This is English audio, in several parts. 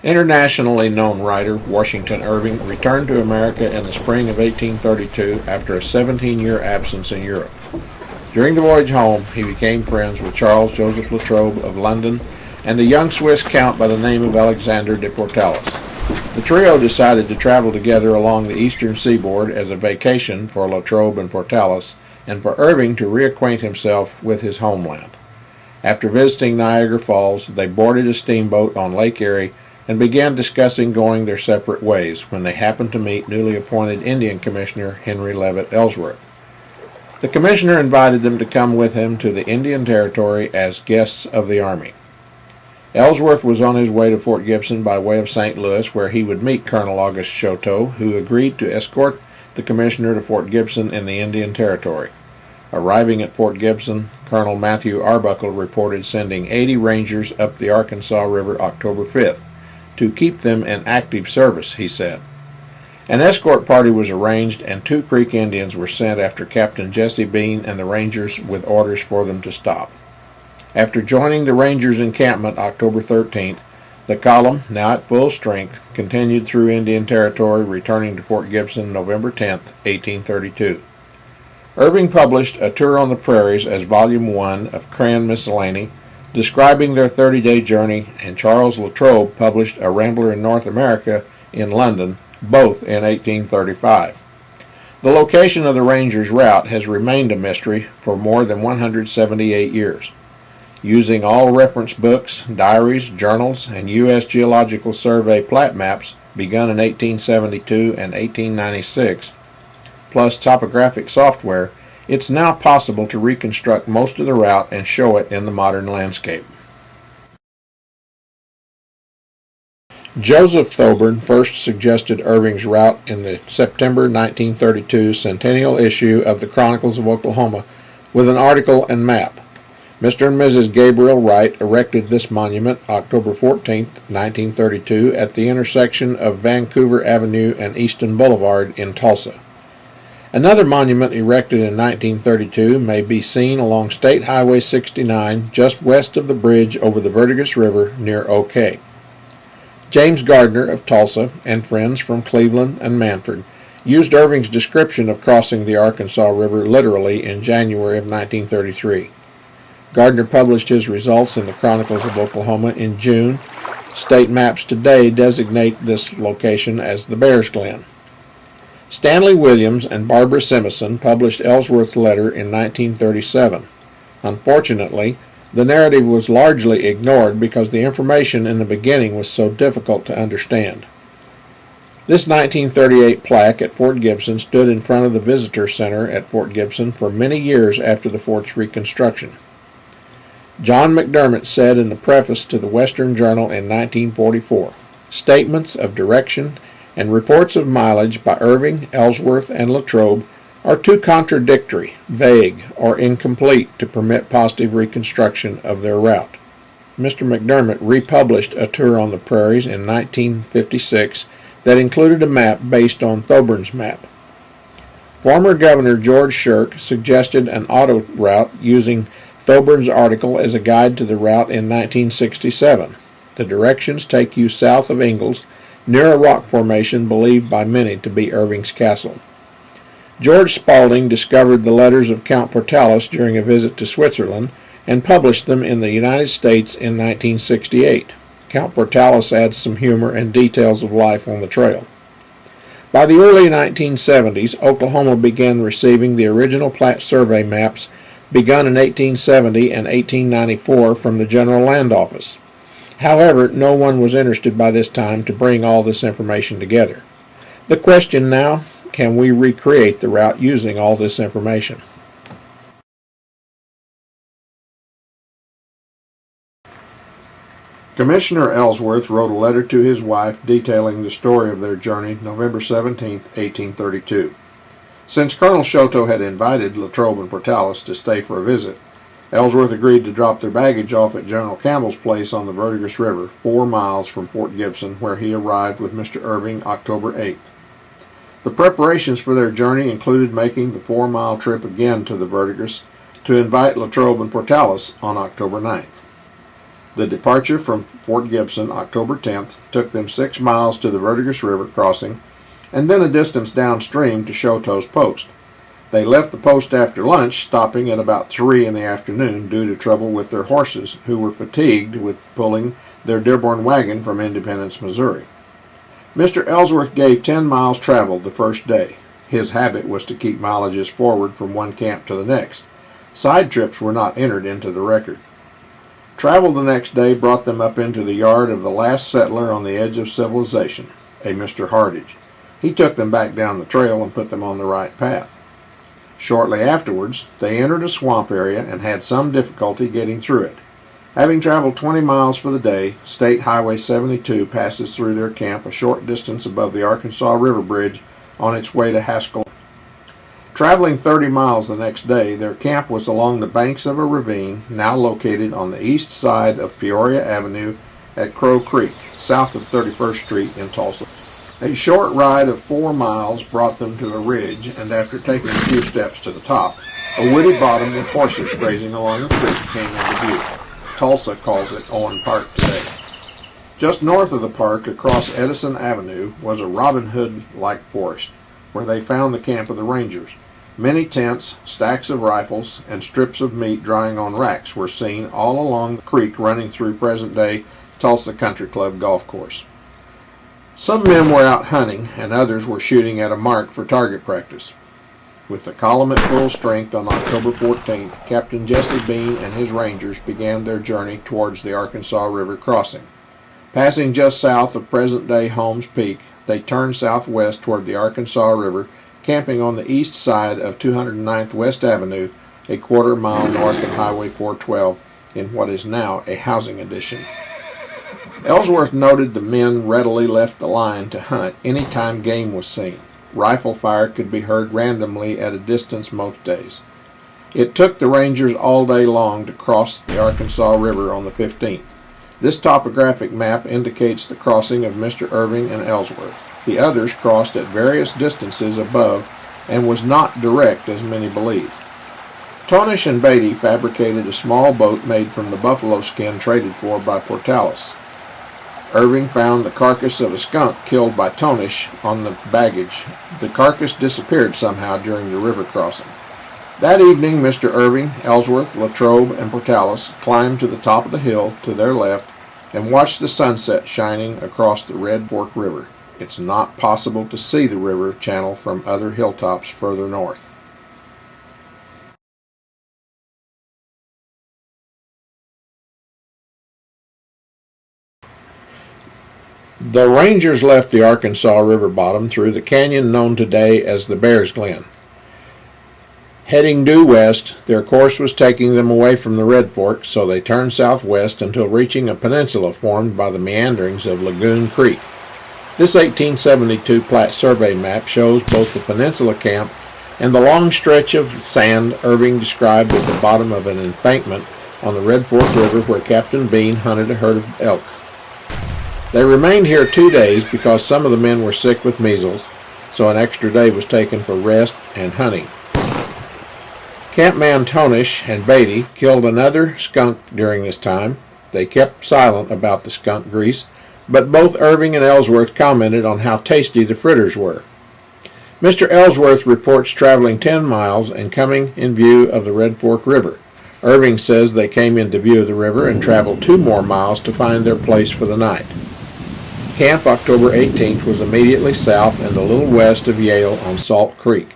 Internationally known writer Washington Irving returned to America in the spring of 1832 after a 17-year absence in Europe. During the voyage home, he became friends with Charles Joseph La Trobe of London and a young Swiss count by the name of Alexander de Portalis. The trio decided to travel together along the eastern seaboard as a vacation for La Trobe and Portalis, and for Irving to reacquaint himself with his homeland. After visiting Niagara Falls, they boarded a steamboat on Lake Erie and began discussing going their separate ways when they happened to meet newly appointed Indian Commissioner Henry Leavitt Ellsworth. The commissioner invited them to come with him to the Indian Territory as guests of the Army. Ellsworth was on his way to Fort Gibson by way of St. Louis, where he would meet Colonel Auguste Choteau, who agreed to escort the commissioner to Fort Gibson in the Indian Territory. Arriving at Fort Gibson, Colonel Matthew Arbuckle reported sending 80 Rangers up the Arkansas River October 5th to keep them in active service, he said. An escort party was arranged, and 2 Creek Indians were sent after Captain Jesse Bean and the Rangers with orders for them to stop. After joining the Rangers' encampment October 13th, the column, now at full strength, continued through Indian Territory, returning to Fort Gibson November 10, 1832. Irving published A Tour on the Prairies as Volume 1 of Cran Miscellany, describing their 30-day journey, and Charles La Trobe published A Rambler in North America in London, both in 1835. The location of the Rangers' route has remained a mystery for more than 178 years. Using all reference books, diaries, journals, and U.S. Geological Survey plat maps begun in 1872 and 1896, plus topographic software, it's now possible to reconstruct most of the route and show it in the modern landscape. Joseph Thoburn first suggested Irving's route in the September 1932 centennial issue of the Chronicles of Oklahoma with an article and map. Mr. and Mrs. Gabriel Wright erected this monument October 14, 1932, at the intersection of Vancouver Avenue and Easton Boulevard in Tulsa. Another monument erected in 1932 may be seen along State Highway 69 just west of the bridge over the Verdigris River near OK. James Gardner of Tulsa and friends from Cleveland and Manford used Irving's description of crossing the Arkansas River literally in January of 1933. Gardner published his results in the Chronicles of Oklahoma in June. State maps today designate this location as the Bears Glen. Stanley Williams and Barbara Simison published Ellsworth's letter in 1937. Unfortunately, the narrative was largely ignored because the information in the beginning was so difficult to understand. This 1938 plaque at Fort Gibson stood in front of the Visitor Center at Fort Gibson for many years after the fort's reconstruction. John McDermott said in the preface to the Western Journal in 1944, "Statements of direction and reports of mileage by Irving, Ellsworth, and La Trobe are too contradictory, vague, or incomplete to permit positive reconstruction of their route." Mr. McDermott republished A Tour on the Prairies in 1956 that included a map based on Thoburn's map. Former Governor George Shirk suggested an auto route using Thoburn's article as a guide to the route in 1967. The directions take you south of Ingalls, near a rock formation believed by many to be Irving's castle. George Spalding discovered the letters of Count Portalis during a visit to Switzerland and published them in the United States in 1968. Count Portalis adds some humor and details of life on the trail. By the early 1970s, Oklahoma began receiving the original plat survey maps begun in 1870 and 1894 from the General Land Office. However, no one was interested by this time to bring all this information together. The question now, can we recreate the route using all this information? Commissioner Ellsworth wrote a letter to his wife detailing the story of their journey November 17, 1832. Since Colonel Choteau had invited La Trobe and Portalis to stay for a visit, Ellsworth agreed to drop their baggage off at General Campbell's place on the Verdigris River, 4 miles from Fort Gibson, where he arrived with Mr. Irving October 8th. The preparations for their journey included making the 4-mile trip again to the Verdigris to invite La Trobe and Portalis on October 9th. The departure from Fort Gibson, October 10th, took them 6 miles to the Verdigris River crossing, and then a distance downstream to Choteau's post. They left the post after lunch, stopping at about 3 in the afternoon due to trouble with their horses, who were fatigued with pulling their Dearborn wagon from Independence, Missouri. Mr. Ellsworth gave 10 miles traveled the first day. His habit was to keep mileages forward from one camp to the next. Side trips were not entered into the record. Travel the next day brought them up into the yard of the last settler on the edge of civilization, a Mr. Hardage. He took them back down the trail and put them on the right path. Shortly afterwards, they entered a swamp area and had some difficulty getting through it. Having traveled 20 miles for the day, State Highway 72 passes through their camp a short distance above the Arkansas River Bridge on its way to Haskell. Traveling 30 miles the next day, their camp was along the banks of a ravine now located on the east side of Peoria Avenue at Crow Creek, south of 31st Street in Tulsa. A short ride of 4 miles brought them to a ridge, and after taking a few steps to the top, a woody bottom with horses grazing along the creek came into view. Tulsa calls it Owen Park today. Just north of the park, across Edison Avenue, was a Robin Hood-like forest, where they found the camp of the Rangers. Many tents, stacks of rifles, and strips of meat drying on racks were seen all along the creek running through present-day Tulsa Country Club golf course. Some men were out hunting, and others were shooting at a mark for target practice. With the column at full strength on October 14th, Captain Jesse Bean and his Rangers began their journey towards the Arkansas River crossing. Passing just south of present-day Holmes Peak, they turned southwest toward the Arkansas River, camping on the east side of 209th West Avenue, a quarter-mile north of Highway 412, in what is now a housing addition. Ellsworth noted the men readily left the line to hunt any time game was seen. Rifle fire could be heard randomly at a distance most days. It took the Rangers all day long to cross the Arkansas River on the 15th. This topographic map indicates the crossing of Mr. Irving and Ellsworth. The others crossed at various distances above and was not direct as many believe. Tonish and Beatty fabricated a small boat made from the buffalo skin traded for by Portales. Irving found the carcass of a skunk killed by Tonish on the baggage. The carcass disappeared somehow during the river crossing. That evening, Mr. Irving, Ellsworth, Latrobe, and Portales climbed to the top of the hill to their left and watched the sunset shining across the Red Fork River. It's not possible to see the river channel from other hilltops further north. The Rangers left the Arkansas River bottom through the canyon known today as the Bear's Glen. Heading due west, their course was taking them away from the Red Fork, so they turned southwest until reaching a peninsula formed by the meanderings of Lagoon Creek. This 1872 plat survey map shows both the peninsula camp and the long stretch of sand Irving described at the bottom of an embankment on the Red Fork River where Captain Bean hunted a herd of elk. They remained here 2 days because some of the men were sick with measles, so an extra day was taken for rest and hunting. Campman Tonish and Beatty killed another skunk during this time. They kept silent about the skunk grease, but both Irving and Ellsworth commented on how tasty the fritters were. Mr. Ellsworth reports traveling 10 miles and coming in view of the Red Fork River. Irving says they came into view of the river and traveled 2 more miles to find their place for the night. Camp October 18th was immediately south and a little west of Yale on Salt Creek.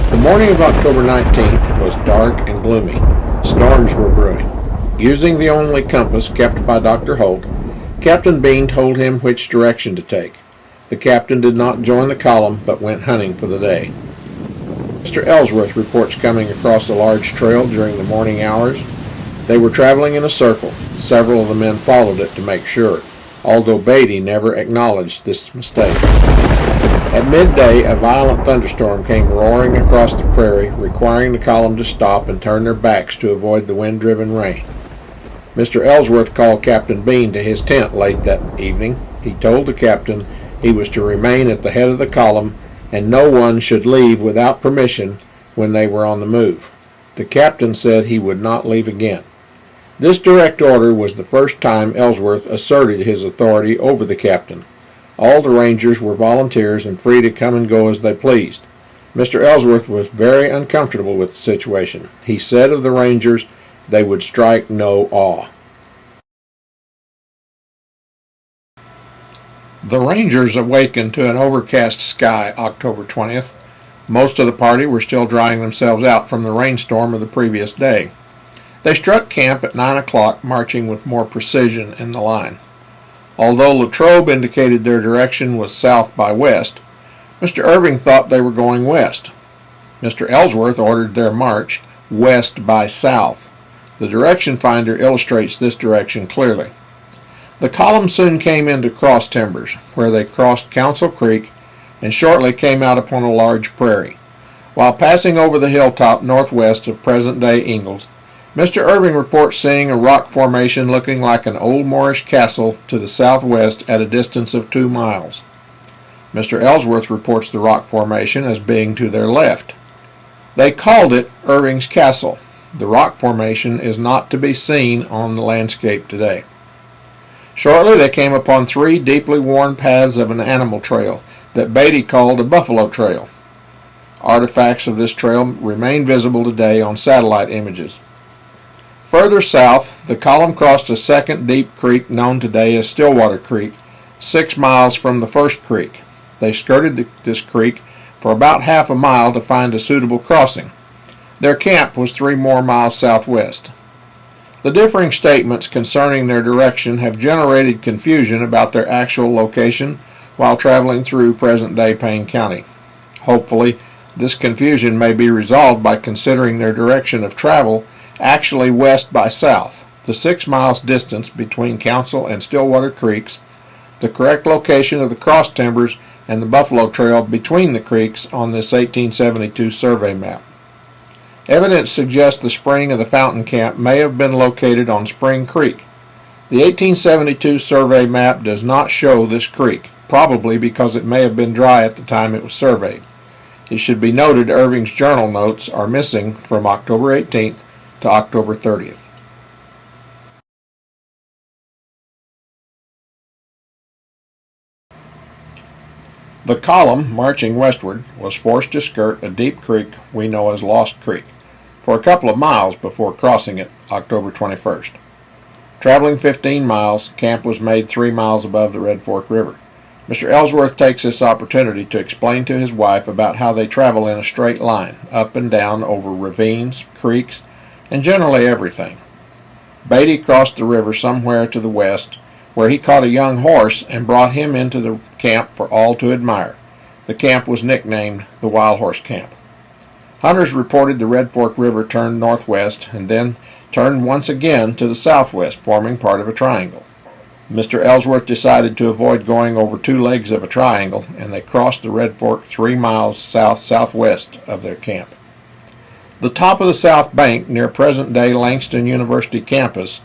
The morning of October 19th was dark and gloomy. Storms were brewing. Using the only compass kept by Dr. Holt, Captain Bean told him which direction to take. The captain did not join the column but went hunting for the day. Mr. Ellsworth reports coming across a large trail during the morning hours. They were traveling in a circle. Several of the men followed it to make sure, although Beatty never acknowledged this mistake. At midday, a violent thunderstorm came roaring across the prairie, requiring the column to stop and turn their backs to avoid the wind-driven rain. Mr. Ellsworth called Captain Bean to his tent late that evening. He told the captain he was to remain at the head of the column and no one should leave without permission when they were on the move. The captain said he would not leave again. This direct order was the first time Ellsworth asserted his authority over the captain. All the Rangers were volunteers and free to come and go as they pleased. Mr. Ellsworth was very uncomfortable with the situation. He said of the Rangers, they would strike no awe. The Rangers awakened to an overcast sky October 20th. Most of the party were still drying themselves out from the rainstorm of the previous day. They struck camp at 9 o'clock, marching with more precision in the line. Although Latrobe indicated their direction was south by west, Mr. Irving thought they were going west. Mr. Ellsworth ordered their march west by south. The direction finder illustrates this direction clearly. The column soon came into cross timbers, where they crossed Council Creek and shortly came out upon a large prairie. While passing over the hilltop northwest of present-day Ingalls, Mr. Irving reports seeing a rock formation looking like an old Moorish castle to the southwest at a distance of 2 miles. Mr. Ellsworth reports the rock formation as being to their left. They called it Irving's Castle. The rock formation is not to be seen on the landscape today. Shortly they came upon 3 deeply worn paths of an animal trail that Beatty called a buffalo trail. Artifacts of this trail remain visible today on satellite images. Further south, the column crossed a second deep creek known today as Stillwater Creek, 6 miles from the first creek. They skirted this creek for about half a mile to find a suitable crossing. Their camp was 3 more miles southwest. The differing statements concerning their direction have generated confusion about their actual location while traveling through present-day Payne County. Hopefully, this confusion may be resolved by considering their direction of travel actually west by south, the 6 miles distance between Council and Stillwater Creeks, the correct location of the cross timbers, and the buffalo trail between the creeks on this 1872 survey map. Evidence suggests the spring of the fountain camp may have been located on Spring Creek. The 1872 survey map does not show this creek, probably because it may have been dry at the time it was surveyed. It should be noted Irving's journal notes are missing from October 18th to October 30th. The column, marching westward, was forced to skirt a deep creek we know as Lost Creek for a couple of miles before crossing it October 21st. Traveling 15 miles, camp was made 3 miles above the Red Fork River. Mr. Ellsworth takes this opportunity to explain to his wife about how they travel in a straight line, up and down over ravines, creeks, and generally everything. Beatty crossed the river somewhere to the west, where he caught a young horse and brought him into the camp for all to admire. The camp was nicknamed the Wild Horse Camp. Hunters reported the Red Fork River turned northwest and then turned once again to the southwest, forming part of a triangle. Mr. Ellsworth decided to avoid going over 2 legs of a triangle, and they crossed the Red Fork 3 miles south-southwest of their camp. The top of the south bank near present-day Langston University campus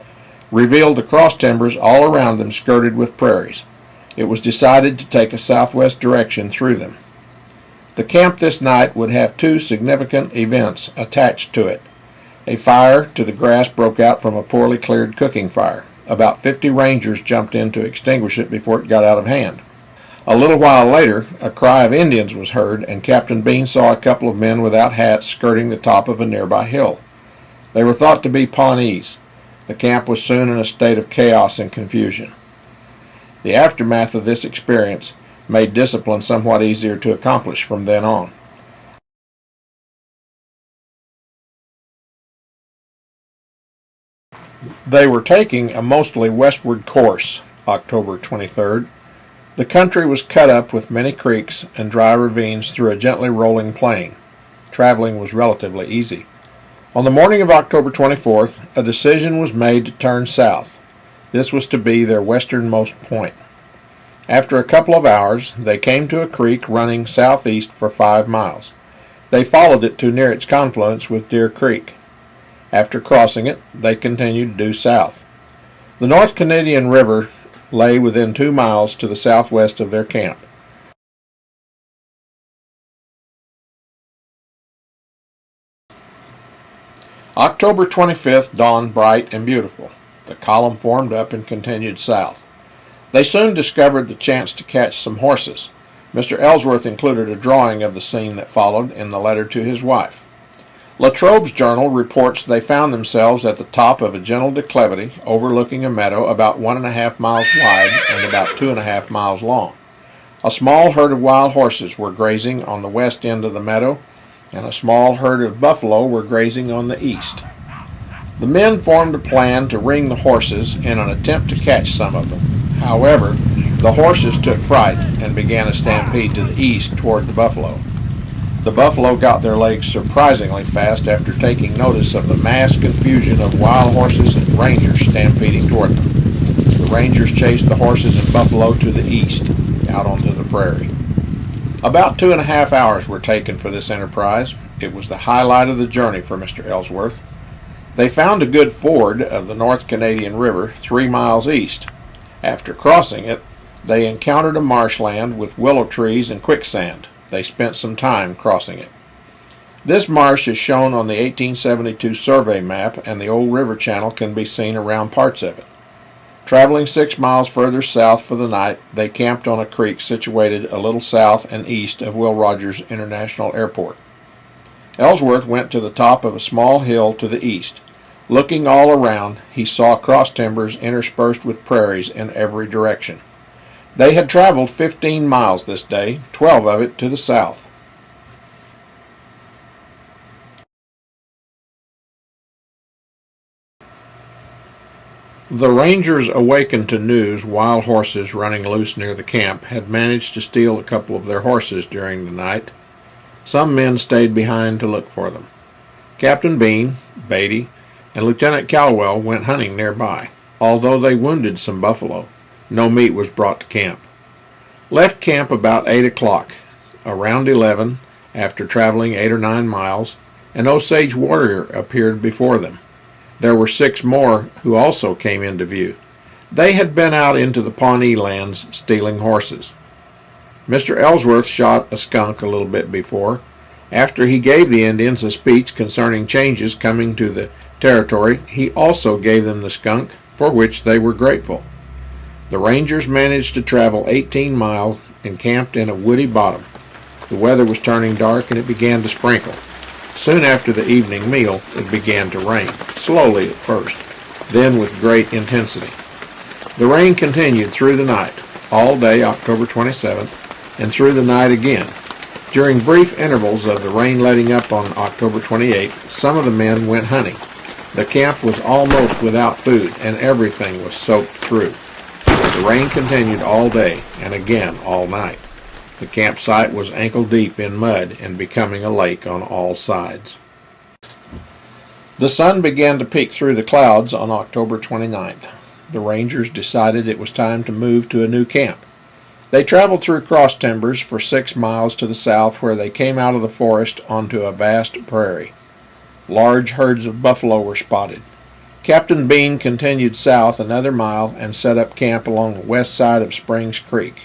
revealed the cross timbers all around them skirted with prairies. It was decided to take a southwest direction through them. The camp this night would have 2 significant events attached to it. A fire to the grass broke out from a poorly cleared cooking fire. About 50 Rangers jumped in to extinguish it before it got out of hand. A little while later, a cry of Indians was heard, and Captain Bean saw a couple of men without hats skirting the top of a nearby hill. They were thought to be Pawnees. The camp was soon in a state of chaos and confusion. The aftermath of this experience made discipline somewhat easier to accomplish from then on. They were taking a mostly westward course, October 23rd. The country was cut up with many creeks and dry ravines through a gently rolling plain. Traveling was relatively easy. On the morning of October 24th, a decision was made to turn south. This was to be their westernmost point. After a couple of hours, they came to a creek running southeast for 5 miles. They followed it to near its confluence with Deer Creek. After crossing it, they continued due south. The North Canadian River lay within 2 miles to the southwest of their camp. October 25th dawned bright and beautiful. The column formed up and continued south. They soon discovered the chance to catch some horses. Mr. Ellsworth included a drawing of the scene that followed in the letter to his wife. Latrobe's journal reports they found themselves at the top of a gentle declivity overlooking a meadow about 1.5 miles wide and about 2.5 miles long. A small herd of wild horses were grazing on the west end of the meadow, and a small herd of buffalo were grazing on the east. The men formed a plan to ring the horses in an attempt to catch some of them. However, the horses took fright and began a stampede to the east toward the buffalo. The buffalo got their legs surprisingly fast after taking notice of the mass confusion of wild horses and rangers stampeding toward them. The rangers chased the horses and buffalo to the east, out onto the prairie. About 2.5 hours were taken for this enterprise. It was the highlight of the journey for Mr. Ellsworth. They found a good ford of the North Canadian River 3 miles east. After crossing it, they encountered a marshland with willow trees and quicksand. They spent some time crossing it. This marsh is shown on the 1872 survey map, and the old river channel can be seen around parts of it. Traveling 6 miles further south for the night, they camped on a creek situated a little south and east of Will Rogers International Airport. Ellsworth went to the top of a small hill to the east. Looking all around, he saw cross timbers interspersed with prairies in every direction. They had traveled 15 miles this day, 12 of it to the south. The rangers awakened to news wild horses running loose near the camp had managed to steal a couple of their horses during the night. Some men stayed behind to look for them. Captain Bean, Beatty, and Lieutenant Caldwell went hunting nearby. Although they wounded some buffalo, no meat was brought to camp. Left camp about 8 o'clock. Around 11, after traveling 8 or 9 miles, an Osage warrior appeared before them. There were 6 more who also came into view. They had been out into the Pawnee lands stealing horses. Mr. Ellsworth shot a skunk a little bit before. After he gave the Indians a speech concerning changes coming to the territory, he also gave them the skunk, for which they were grateful. The rangers managed to travel 18 miles and camped in a woody bottom. The weather was turning dark and it began to sprinkle. Soon after the evening meal, it began to rain, slowly at first, then with great intensity. The rain continued through the night, all day October 27th, and through the night again. During brief intervals of the rain letting up on October 28th, some of the men went hunting. The camp was almost without food, and everything was soaked through. The rain continued all day, and again all night. The campsite was ankle deep in mud and becoming a lake on all sides. The sun began to peek through the clouds on October 29th. The rangers decided it was time to move to a new camp. They traveled through cross timbers for 6 miles to the south, where they came out of the forest onto a vast prairie. Large herds of buffalo were spotted. Captain Bean continued south another mile and set up camp along the west side of Springs Creek.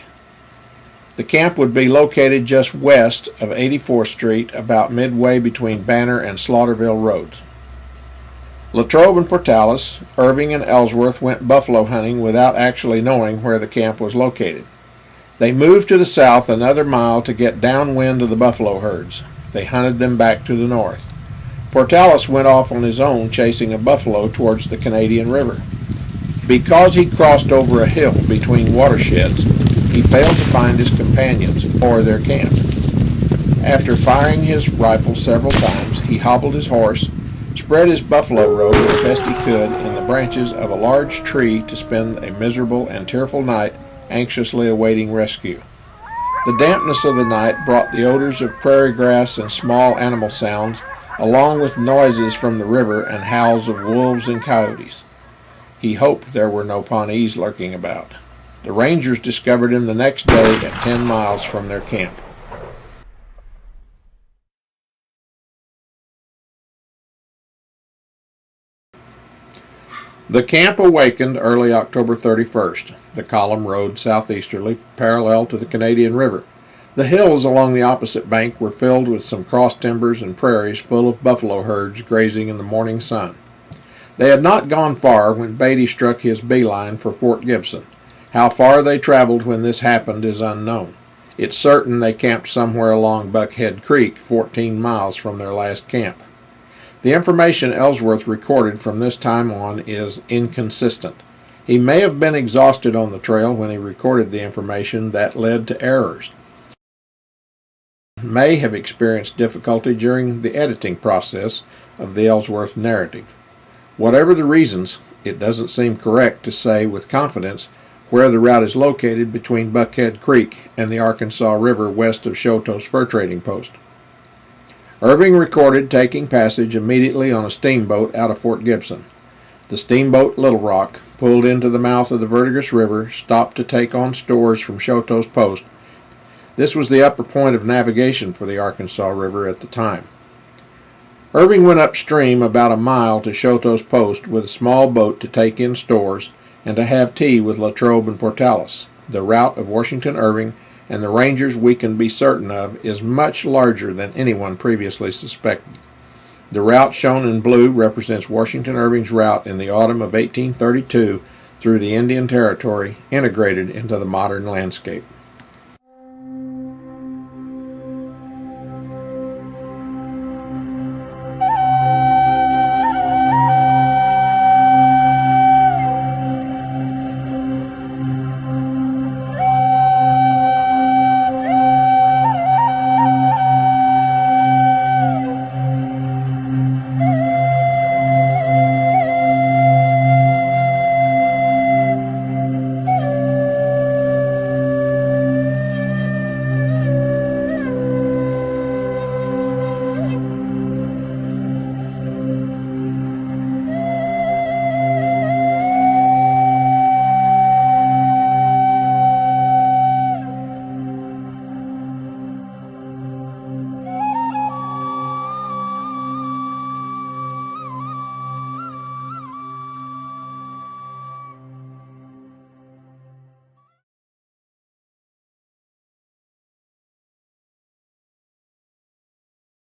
The camp would be located just west of 84th Street, about midway between Banner and Slaughterville roads. Latrobe and Portales, Irving and Ellsworth went buffalo hunting without actually knowing where the camp was located. They moved to the south another mile to get downwind of the buffalo herds. They hunted them back to the north. Portales went off on his own chasing a buffalo towards the Canadian River. Because he crossed over a hill between watersheds, he failed to find his companions or their camp. After firing his rifle several times, he hobbled his horse, spread his buffalo robe as best he could in the branches of a large tree to spend a miserable and tearful night anxiously awaiting rescue. The dampness of the night brought the odors of prairie grass and small animal sounds, along with noises from the river and howls of wolves and coyotes. He hoped there were no Pawnees lurking about. The rangers discovered him the next day at 10 miles from their camp. The camp awakened early October 31st. The column rode southeasterly, parallel to the Canadian River. The hills along the opposite bank were filled with some cross timbers and prairies full of buffalo herds grazing in the morning sun. They had not gone far when Beatty struck his beeline for Fort Gibson. How far they traveled when this happened is unknown. It's certain they camped somewhere along Buckhead Creek, 14 miles from their last camp. The information Ellsworth recorded from this time on is inconsistent. He may have been exhausted on the trail when he recorded the information that led to errors. May have experienced difficulty during the editing process of the Ellsworth narrative. Whatever the reasons, it doesn't seem correct to say with confidence where the route is located between Buckhead Creek and the Arkansas River west of Choteau's fur trading post. Irving recorded taking passage immediately on a steamboat out of Fort Gibson. The steamboat Little Rock pulled into the mouth of the Verdigris River, stopped to take on stores from Choteau's post. This was the upper point of navigation for the Arkansas River at the time. Irving went upstream about a mile to Choteau's post with a small boat to take in stores and to have tea with Latrobe and Portales. The route of Washington Irving and the Rangers we can be certain of is much larger than anyone previously suspected. The route shown in blue represents Washington Irving's route in the autumn of 1832 through the Indian Territory, integrated into the modern landscape.